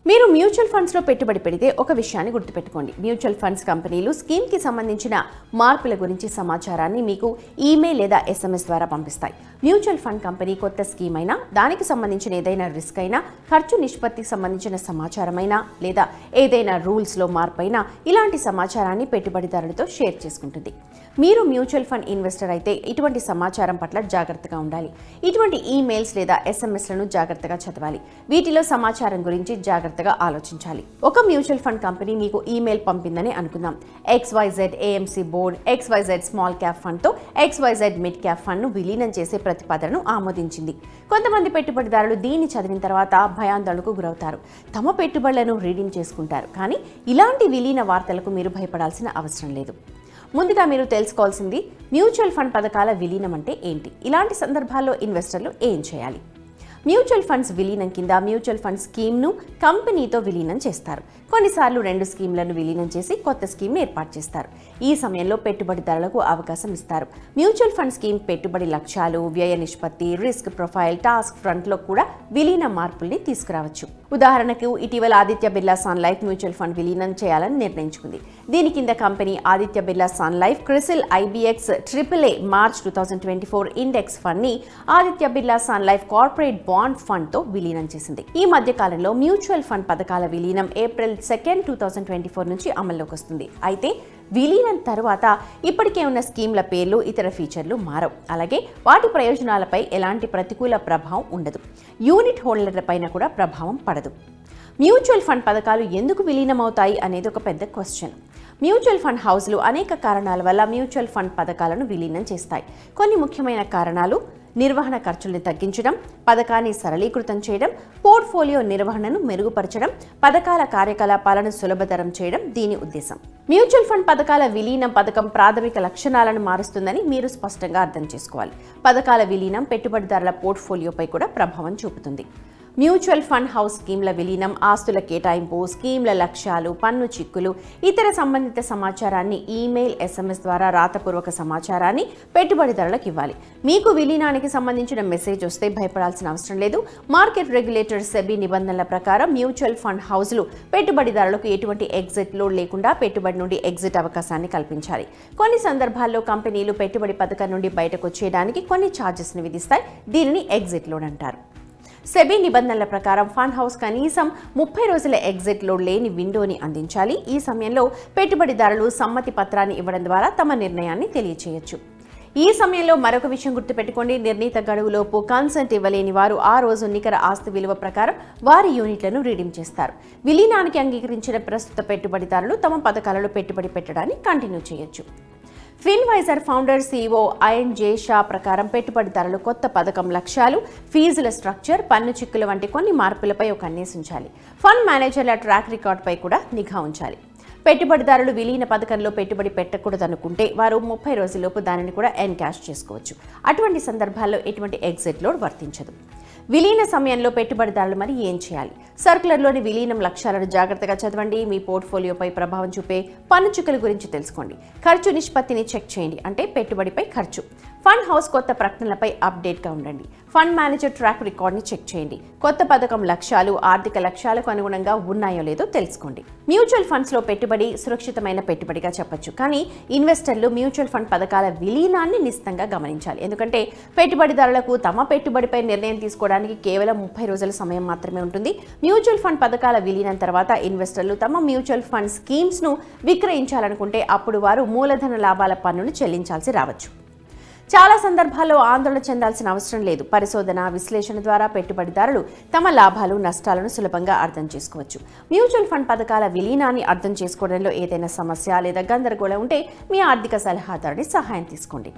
మీరు మ్యూచువల్ ఫండ్స్లో పెట్టుబడి పెడితే ఒక విషయాన్ని గుర్తుపెట్టుకోండి. మ్యూచువల్ ఫండ్స్ కంపెనీలు స్కీమ్కి సంబంధించిన మార్పుల గురించి సమాచారాన్ని మీకు ఈమెయిల్ లేదా SMS ద్వారా పంపిస్తాయి. మ్యూచువల్ ఫండ్ కంపెనీ కొత్త స్కీమ్ అయినా, దానికి సంబంధించిన ఏదైనా రిస్క్ అయినా, ఖర్చు నిష్పత్తికి సంబంధించిన సమాచారమైనా, లేదా ఏదైనా రూల్స్లో మార్పు అయినా ఇలాంటి సమాచారాన్ని పెట్టుబడిదారులతో షేర్ చేసుకుంటుంది. మీరు మ్యూచువల్ ఫండ్ ఇన్వెస్టర్ అయితే ఇటువంటి సమాచారం పట్ల జాగ్రత్తగా ఉండాలి. ఇటువంటి ఈమెయిల్స్ లేదా SMSలను జాగ్రత్తగా చదవాలి. వీటిలో సమాచారం గురించి జాగ్రత్తగా ఆలోచించాలి. ఒక మ్యూచువల్ ఫండ్ కంపెనీ మీకు ఈమెయిల్ పంపిందని అనుకుందాం. XYZ AMC board XYZ small cap ఫండ్తో XYZ మిడ్ క్యాప్ ఫండ్ను విలీనం చేసే ప్రతిపాదనను ఆమోదించింది. కొంతమంది పెట్టుబడిదారులు దీన్ని చదివిన తర్వాత భయాందోళనకు గురవుతారు. తమ పెట్టుబడులను రీడీమ్ చేసుకుంటారు. కానీ ఇలాంటి విలీన వార్తలకు మీరు భయపడాల్సిన అవసరం లేదు. ముందుగా మీరు తెలుసుకోవాల్సింది మ్యూచువల్ ఫండ్ పథకాల విలీనం అంటే ఏంటి? ఇలాంటి సందర్భాల్లో ఇన్వెస్టర్లు ఏం చేయాలి? మ్యూచువల్ ఫండ్స్ విలీనం కింద మ్యూచువల్ ఫండ్ స్కీమ్ను కంపెనీతో విలీనం చేస్తారు. కొన్నిసార్లు 2 స్కీమ్లను విలీనం చేసి కొత్త స్కీమ్ను ఏర్పాటు చేస్తారు. ఈ సమయంలో పెట్టుబడిదారులకు అవకాశం ఇస్తారు. మ్యూచువల్ ఫండ్ స్కీమ్ పెట్టుబడి లక్ష్యాలు, వ్యయ నిష్పత్తి, రిస్క్ ప్రొఫైల్, టాస్క్ ఫ్రంట్లో కూడా విలీన మార్పుల్ని తీసుకురావచ్చు. ఉదాహరణకు ఇటీవల Aditya Birla Sun Life mutual fund విలీనం చేయాలని నిర్ణయించుకుంది. దీని కింద company Aditya Birla Sun Life CRISIL IBX AAA March 2024 index fund ని Aditya Birla Sun Life corporate bond fund తో విలీనం చేసింది. ఈ మధ్య కాలంలో మ్యూచువల్ ఫండ్ పథకాల విలీనం ఏప్రిల్ 2, 2024 నుంచి అమల్లోకి వస్తుంది. అయితే విలీనం తర్వాత ఇప్పటికే ఉన్న స్కీమ్ల పేర్లు, ఇతర ఫీచర్లు మారవు. అలాగే వాటి ప్రయోజనాలపై ఎలాంటి ప్రతికూల ప్రభావం ఉండదు. యూనిట్ హోల్డర్ల పైన కూడా ప్రభావం పడదు. మ్యూచువల్ ఫండ్ పథకాలు ఎందుకు విలీనమవుతాయి అనేది ఒక పెద్ద క్వశ్చన్. మ్యూచువల్ ఫండ్ హౌస్లు అనేక కారణాల వల్ల మ్యూచువల్ ఫండ్ పథకాలను విలీనం చేస్తాయి. కొన్ని ముఖ్యమైన కారణాలు: నిర్వహణ ఖర్చుల్ని తగ్గించడం, పథకాన్ని సరళీకృతం చేయడం, పోర్ట్ఫోలియో నిర్వహణను మెరుగుపరచడం, పథకాల కార్యకలాపాలను సులభతరం చేయడం దీని ఉద్దేశం. మ్యూచువల్ ఫండ్ పథకాల విలీనం పథకం ప్రాథమిక లక్షణాలను మారుస్తుందని మీరు స్పష్టంగా అర్థం చేసుకోవాలి. పథకాల విలీనం పెట్టుబడిదారుల పోర్ట్ఫోలియోపై కూడా ప్రభావం చూపుతుంది. మ్యూచువల్ ఫండ్ హౌస్ స్కీమ్ల విలీనం ఆస్తుల కేటాయింపు, స్కీమ్ల లక్ష్యాలు, పన్ను చిక్కులు, ఇతర సంబంధిత సమాచారాన్ని ఈమెయిల్, SMS ద్వారా రాతపూర్వక సమాచారాన్ని పెట్టుబడిదారులకు ఇవ్వాలి. మీకు విలీనానికి సంబంధించిన మెసేజ్ వస్తే భయపడాల్సిన అవసరం లేదు. మార్కెట్ రెగ్యులేటర్ సెబీ నిబంధనల ప్రకారం మ్యూచువల్ ఫండ్ హౌస్లు పెట్టుబడిదారులకు ఎటువంటి ఎగ్జిట్ లోడ్ లేకుండా పెట్టుబడి నుండి ఎగ్జిట్ అవకాశాన్ని కల్పించాలి. కొన్ని సందర్భాల్లో కంపెనీలు పెట్టుబడి పథకం నుండి బయటకు వచ్చేయడానికి కొన్ని ఛార్జెస్ని విధిస్తాయి. దీనిని ఎగ్జిట్ లోడ్ అంటారు. సెబీ నిబంధనల ప్రకారం ఫండ్ హౌస్ కనీసం 30 రోజుల ఎగ్జిట్ లోడ్ లేని విండోని అందించాలి. ఈ సమయంలో పెట్టుబడిదారులు సమ్మతి పత్రాన్ని ఇవ్వడం ద్వారా తమ నిర్ణయాన్ని తెలియచేయొచ్చు. ఈ సమయంలో మరొక విషయం గుర్తుపెట్టుకోండి: నిర్ణీత గడువులోపు కన్సెంట్ ఇవ్వలేని వారు ఆ రోజు నికర ఆస్తి విలువ ప్రకారం వారి యూనిట్లను రీడీమ్ చేస్తారు. విలీనానికి అంగీకరించిన ప్రస్తుత పెట్టుబడిదారులు తమ పథకాలలో పెట్టుబడి పెట్టడాన్ని కంటిన్యూ చేయొచ్చు. ఫిన్వైజర్ ఫౌండర్ CEO INJ షా ప్రకారం పెట్టుబడిదారులు కొత్త పథకం లక్ష్యాలు, ఫీజుల స్ట్రక్చర్, పన్ను చిక్కులు వంటి కొన్ని మార్పులపై ఒక కన్నేసి ఉంచాలి. ఫండ్ మేనేజర్ల ట్రాక్ రికార్డుపై కూడా నిఘా ఉంచాలి. పెట్టుబడిదారులు విలీన పథకంలో పెట్టుబడి పెట్టకూడదనుకుంటే వారు 30 రోజుల్లోపు దానిని కూడా ఎన్కాష్ చేసుకోవచ్చు. అటువంటి సందర్భాల్లో ఎటువంటి ఎగ్జిట్ లోడ్ వర్తించదు. విలీన సమయంలో పెట్టుబడిదారులు మరి ఏం చేయాలి? సర్కులర్లోని విలీనం లక్ష్యాలను జాగ్రత్తగా చదవండి. మీ పోర్ట్ఫోలియోపై ప్రభావం చూపే పన్ను చిక్కుల గురించి తెలుసుకోండి. ఖర్చు నిష్పత్తిని చెక్ చేయండి, అంటే పెట్టుబడిపై ఖర్చు. ఫండ్ హౌస్ కొత్త ప్రకటనలపై అప్డేట్గా ఉండండి. ఫండ్ మేనేజర్ ట్రాక్ రికార్డ్ని చెక్ చేయండి. కొత్త పథకం లక్ష్యాలు ఆర్థిక లక్ష్యాలకు అనుగుణంగా ఉన్నాయో లేదో తెలుసుకోండి. మ్యూచువల్ ఫండ్స్లో పెట్టుబడి సురక్షితమైన పెట్టుబడిగా చెప్పొచ్చు. కానీ ఇన్వెస్టర్లు మ్యూచువల్ ఫండ్ పథకాల విలీనాన్ని నిశితంగా గమనించాలి. ఎందుకంటే పెట్టుబడిదారులకు తమ పెట్టుబడిపై నిర్ణయం తీసుకోవడానికి కేవలం 30 రోజుల సమయం మాత్రమే ఉంటుంది. మ్యూచువల్ ఫండ్ పథకాల విలీనం తర్వాత ఇన్వెస్టర్లు తమ మ్యూచువల్ ఫండ్ స్కీమ్స్ను విక్రయించాలనుకుంటే అప్పుడు వారు మూలధన లాభాల పన్నును చెల్లించాల్సి రావచ్చు. చాలా సందర్భాల్లో ఆందోళన చెందాల్సిన అవసరం లేదు. పరిశోధన, విశ్లేషణ ద్వారా పెట్టుబడిదారులు తమ లాభాలు, నష్టాలను సులభంగా అర్థం చేసుకోవచ్చు. మ్యూచువల్ ఫండ్ పథకాల విలీనాన్ని అర్థం చేసుకోవడంలో ఏదైనా సమస్య లేదా గందరగోళం ఉంటే మీ ఆర్థిక సలహాదారుని సహాయం తీసుకోండి.